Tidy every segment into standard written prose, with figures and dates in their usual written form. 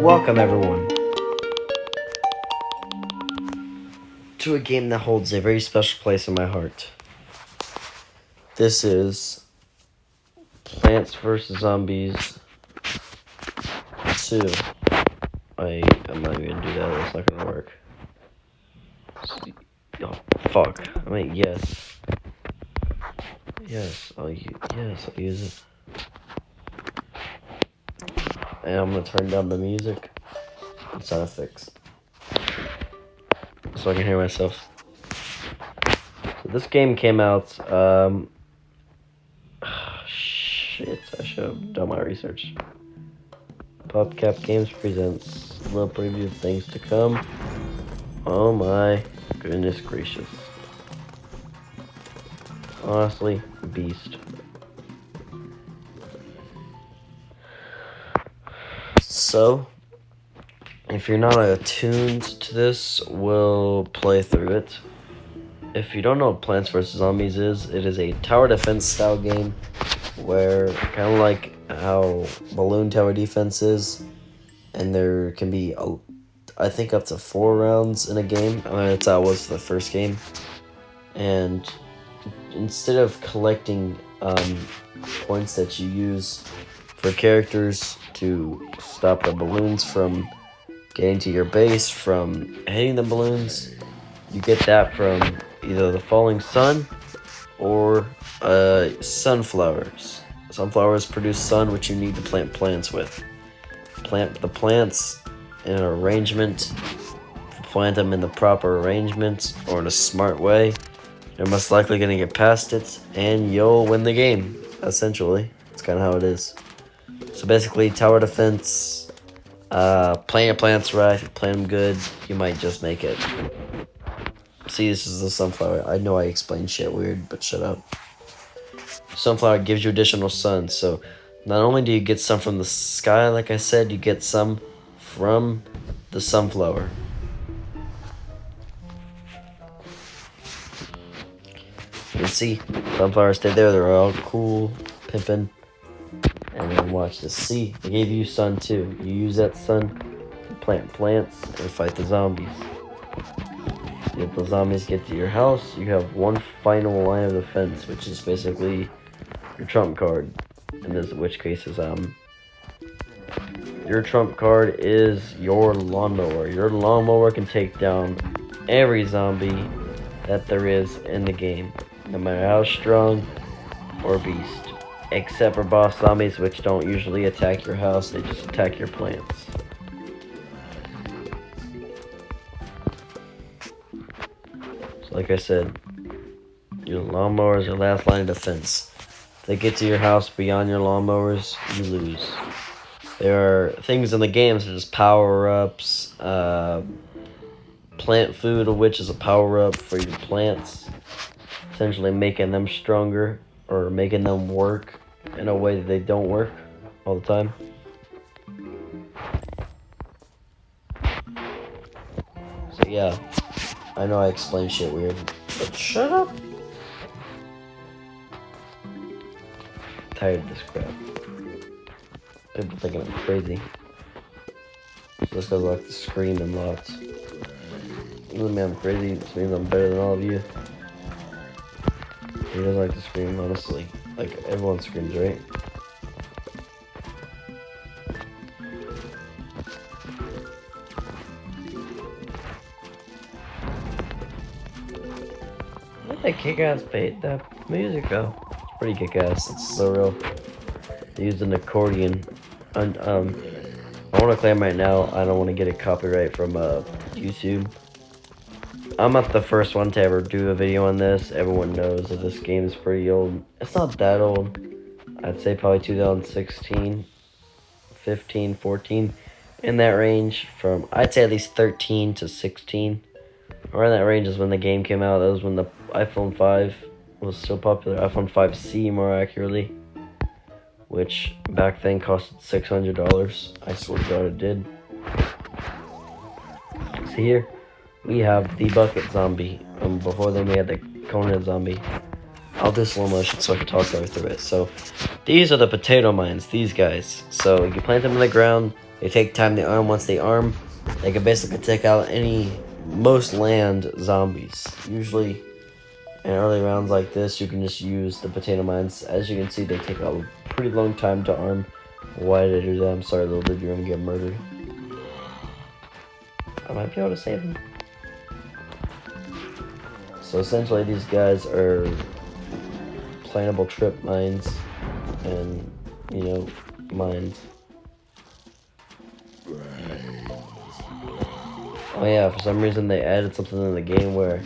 Welcome, everyone, to a game that holds a very special place in my heart. This is Plants vs. Zombies 2. I'm not even gonna do that, it's not gonna work. Oh, fuck. I mean, yes. Yes, I'll use it. And I'm gonna turn down the music and sound effects so I can hear myself. So this game came out, shit, I should have done my research. PopCap Games presents a little preview of things to come. Oh my goodness gracious. Honestly, beast. So, if you're not attuned to this, we'll play through it. If you don't know what Plants vs. Zombies is, it is a tower defense style game where, kind of like how Balloon Tower Defense is, and there can be, I think, up to 4 rounds in a game. I mean, that's how it was the first game. And instead of collecting points that you use for characters to stop the balloons from getting to your base, from hitting the balloons, you get that from either the falling sun or sunflowers. Sunflowers produce sun, which you need to plant plants with. Plant the plants in an arrangement, plant them in the proper arrangement or in a smart way. You're most likely going to get past it, and you'll win the game, essentially. That's kind of how it is. So basically, tower defense, plant your plants right, plant them good, you might just make it. See, this is the sunflower. I know I explained shit weird, but shut up. Sunflower gives you additional sun, so not only do you get some from the sky, like I said, you get some from the sunflower. You can see, sunflowers stay there, they're all cool, pimping. And then watch this. See, they gave you sun too. You use that sun to plant plants and fight the zombies. If the zombies get to your house, you have one final line of defense, which is basically your trump card. In this, which case is your trump card is your lawnmower. Your lawnmower can take down every zombie that there is in the game, no matter how strong or beast. Except for boss zombies, which don't usually attack your house, they just attack your plants. So like I said, your lawnmower is your last line of defense. If they get to your house beyond your lawnmowers, you lose. There are things in the game such as power-ups, plant food, which is a power-up for your plants, essentially making them stronger or making them work in a way that they don't work all the time. So yeah, I know I explain shit weird, but shut up. I'm tired of this crap. People thinking I'm crazy. Just because I like to scream and lots. Doesn't mean I'm crazy, it means I'm better than all of you. He doesn't like to scream, honestly. Like, everyone screams, right? Look at kick-ass bait, that music though. It's pretty kick-ass, it's so real. They used an accordion. And, I want to claim right now, I don't want to get a copyright from YouTube. I'm not the first one to ever do a video on this. Everyone knows that this game is pretty old. It's not that old. I'd say probably 2016, 15, 14. In that range from, I'd say at least 13 to 16. Around that range is when the game came out. That was when the iPhone 5 was so popular. iPhone 5C more accurately. Which back then costed $600. I swear to God it did. See here? We have the bucket zombie. Before then we had the conehead zombie. I'll do slow motion so I can talk right through it. So these are the potato mines, these guys. So you plant them in the ground, They take time to arm. Once they arm, they can basically take out most land zombies. Usually, in early rounds like this, you can just use the potato mines. As you can see, they take a pretty long time to arm. Why did I do that? I'm sorry, little dude, you're gonna get murdered. I might be able to save him. So essentially, these guys are plannable trip mines, and mines. Oh yeah, for some reason they added something in the game where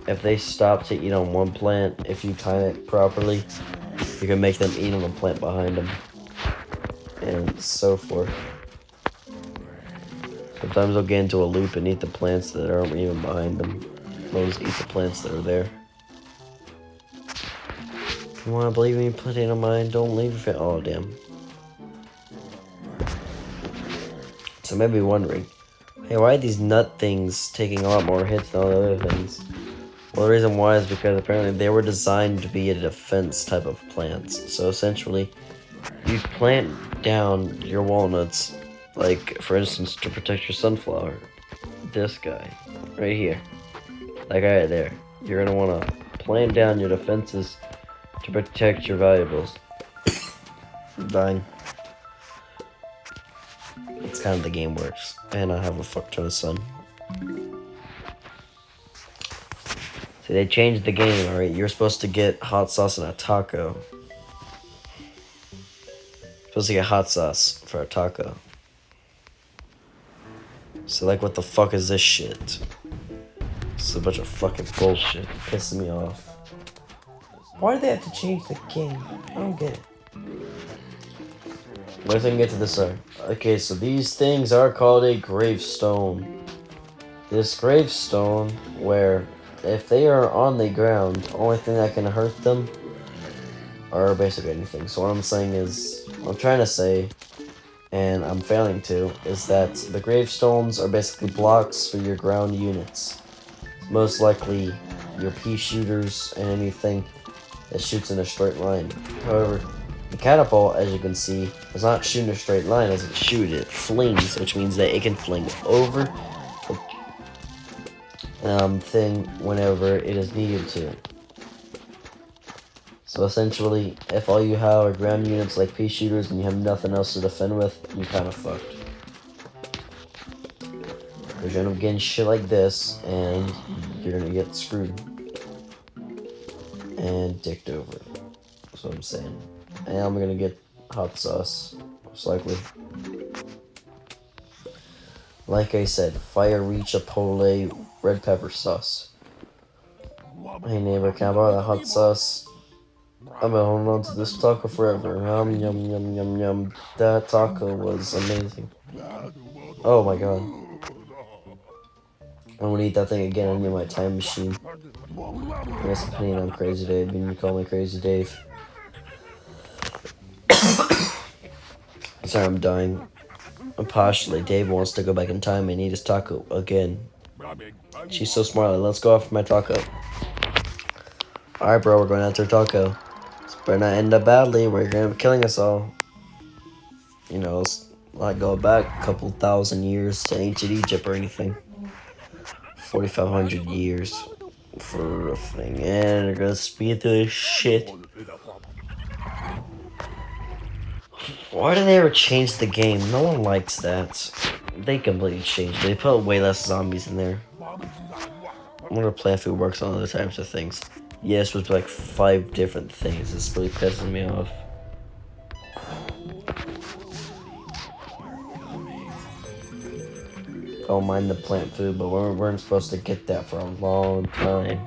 if they stop to eat on one plant, if you time it properly, you can make them eat on the plant behind them, and so forth. Sometimes they'll get into a loop and eat the plants that aren't even behind them. They'll just eat the plants that are there. If you want to believe me, potato mine, don't leave it. Oh, damn. So maybe wondering, hey, why are these nut things taking a lot more hits than all the other things? Well, the reason why is because apparently they were designed to be a defense type of plants. So essentially, you plant down your walnuts, like, for instance, to protect your sunflower. This guy, right here. That guy right there. You're gonna want to plant down your defenses to protect your valuables. I'm dying. It's kind of the game works. And I have a fuck ton of sun. See, they changed the game, alright? You're supposed to get hot sauce in a taco. You're supposed to get hot sauce for a taco. So, like, what the fuck is this shit? This is a bunch of fucking bullshit. Pissing me off. Why do they have to change the game? I don't get it. Let's get to this side. Okay, so these things are called a gravestone. This gravestone, where if they are on the ground, the only thing that can hurt them are basically anything. So what I'm saying is, what I'm trying to say, and I'm failing to, is that the gravestones are basically blocks for your ground units. Most likely your pea shooters and anything that shoots in a straight line. However, the catapult, as you can see, does not shoot in a straight line. As it shoots, it flings, which means that it can fling over the thing whenever it is needed to. So essentially, if all you have are ground units like pea shooters and you have nothing else to defend with, you're kind of fucked. Because you're gonna getting shit like this, and you're gonna get screwed. And dicked over. That's what I'm saying. And I'm gonna get hot sauce, most likely. Like I said, fire chipotle red pepper sauce. Hey neighbor, can I borrow that hot sauce? I've been holding on to this taco forever. Yum, yum, yum, yum, yum. That taco was amazing. Oh my god. I'm gonna eat that thing again. I need my time machine. I guess depending on Crazy Dave, you can call me Crazy Dave. Sorry, I'm dying. Partially, Dave wants to go back in time and eat his taco again. She's so smart. Let's go off my taco. Alright, bro, we're going after taco. This better not end up badly. We're gonna be killing us all. You know, let's not go back a couple thousand years to ancient Egypt or anything. 4,500 years for a thing. And they're gonna speed through this shit. Why did they ever change the game? No one likes that. They completely changed it. They put way less zombies in there. I wonder if plant food works on other types of things. Yeah, it's supposed to be like 5 different things. It's really pissing me off. Don't mind the plant food, but we weren't supposed to get that for a long time.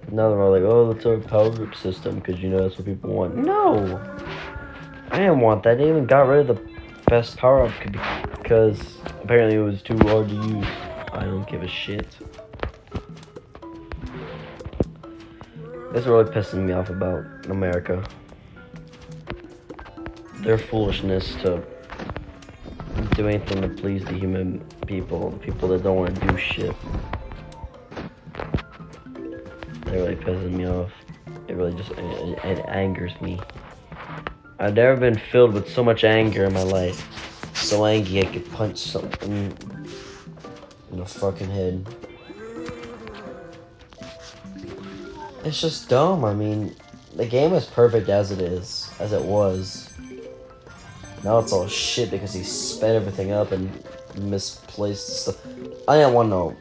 Now they're all like, oh, let's have a power up system, because you know that's what people want. No! I didn't want that. They even got rid of the best power up because apparently it was too hard to use. I don't give a shit. This is really pissing me off about America. Their foolishness to do anything to please the human people, the people that don't want to do shit. They're really pissing me off. It really just, it angers me. I've never been filled with so much anger in my life. So angry I could punch something in the fucking head. It's just dumb. I mean, the game is perfect as it is, as it was. Now it's all shit because he sped everything up and misplaced stuff. I didn't want no.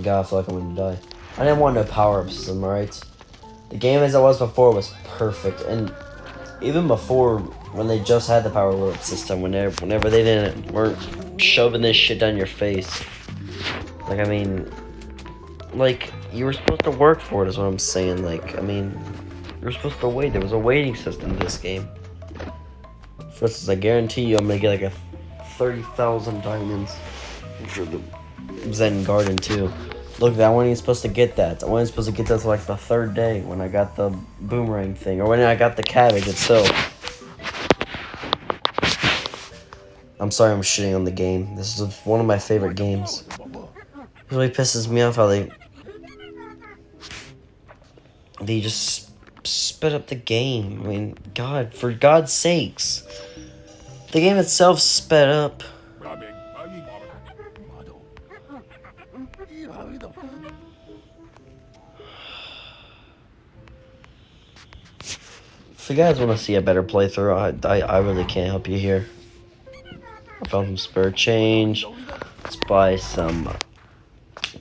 God, I feel like I'm gonna die. I didn't want no power-up system, alright? The game as it was before was perfect, and even before, when they just had the power-up system, whenever they weren't shoving this shit down your face. Like, I mean, like, you were supposed to work for it, is what I'm saying. Like, I mean, you were supposed to wait. There was a waiting system in this game. For instance, I guarantee you I'm gonna get like a 30,000 diamonds for the Zen Garden too. Look, I wasn't even supposed to get that. I wasn't supposed to get that till like the third day when I got the boomerang thing, or when I got the cabbage itself. I'm sorry I'm shitting on the game. This is one of my favorite games. It really pisses me off how they just sped up the game. I mean, God, for God's sakes. The game itself sped up. If you guys want to see a better playthrough, I really can't help you here. I found some spare change. Let's buy some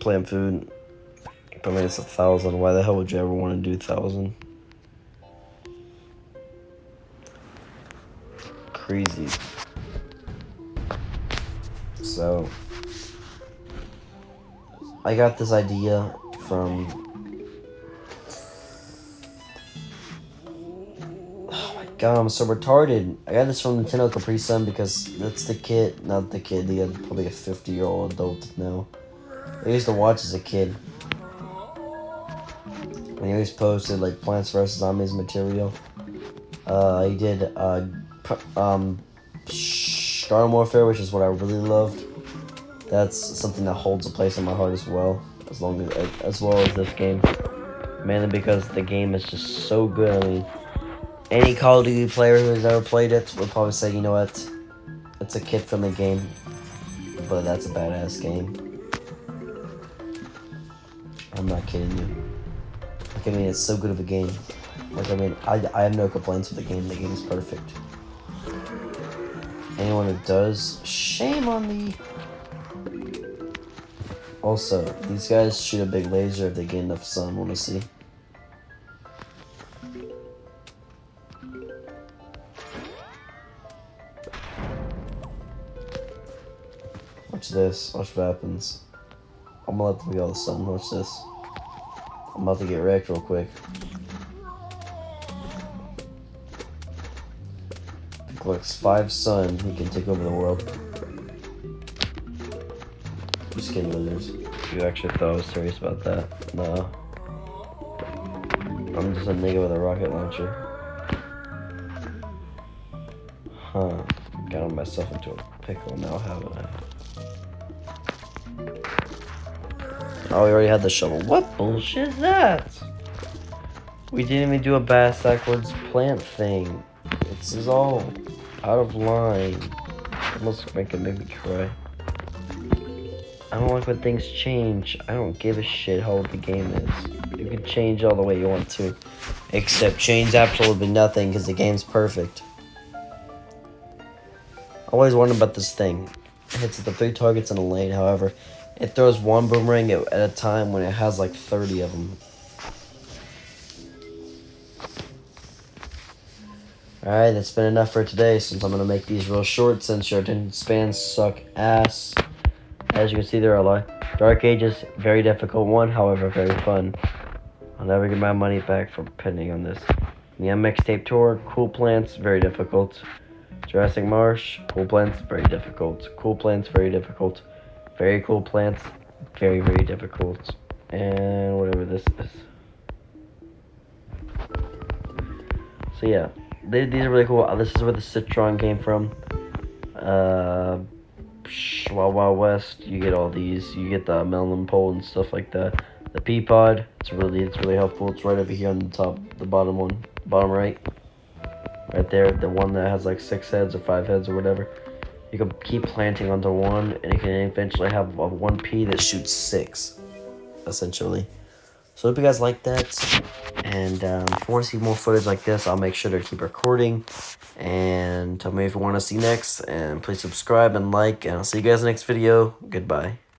plant food. I mean, it's 1,000. Why the hell would you ever want to do 1,000? Crazy. So, I got this idea from... Oh my god, I'm so retarded. I got this from Nintendo Capri Sun because that's the kid, not the kid, probably a 50-year-old adult now. I used to watch as a kid. And he always posted like Plants vs. Zombies material. He did Garden Warfare, which is what I really loved. That's something that holds a place in my heart as well, as well as this game. Mainly because the game is just so good. I mean, any Call of Duty player who has ever played it would probably say, you know what, it's a kid-friendly game, but that's a badass game. I'm not kidding you. Like, I mean, it's so good of a game. Like, I mean, I have no complaints with the game. The game is perfect. Anyone who does, shame on me. Also, these guys shoot a big laser if they get enough sun, wanna see? Watch this, watch what happens. I'm gonna let them get all the sun, watch this. I'm about to get wrecked real quick. If he collects 5 sun, he can take over the world. Just kidding, losers. You actually thought I was serious about that? No. I'm just a nigga with a rocket launcher. Huh. Got myself into a pickle now, haven't I? Oh, we already had the shovel. What bullshit is that? We didn't even do a backwards plant thing. This is all out of line. Almost make me cry. I don't like when things change. I don't give a shit how old the game is. You can change all the way you want to. Except change absolutely nothing because the game's perfect. I always wondered about this thing. It hits the 3 targets in a lane, however, it throws 1 boomerang at a time when it has like 30 of them. Alright, that's been enough for today since I'm going to make these real short since your attention spans suck ass. As you can see, there are a lot. Dark Ages, very difficult one, however, very fun. I'll never get my money back for pending on this. The MX Tape Tour, Cool Plants, very difficult. Jurassic Marsh, Cool Plants, very difficult. Cool Plants, very difficult. Very Cool Plants, very, very difficult. And whatever this is. So yeah, these are really cool. This is where the Citron came from. Wild Wild West, you get all these. You get the melon pole and stuff like that. The pea pod, it's really helpful. It's right over here on the top, the bottom right. right there, the one that has like 6 heads or 5 heads or whatever. You can keep planting onto one, and you can eventually have a 1P that shoots 6, essentially. So I hope you guys like that, and if you want to see more footage like this, I'll make sure to keep recording, and tell me if you want to see next, and please subscribe and like, and I'll see you guys in the next video. Goodbye.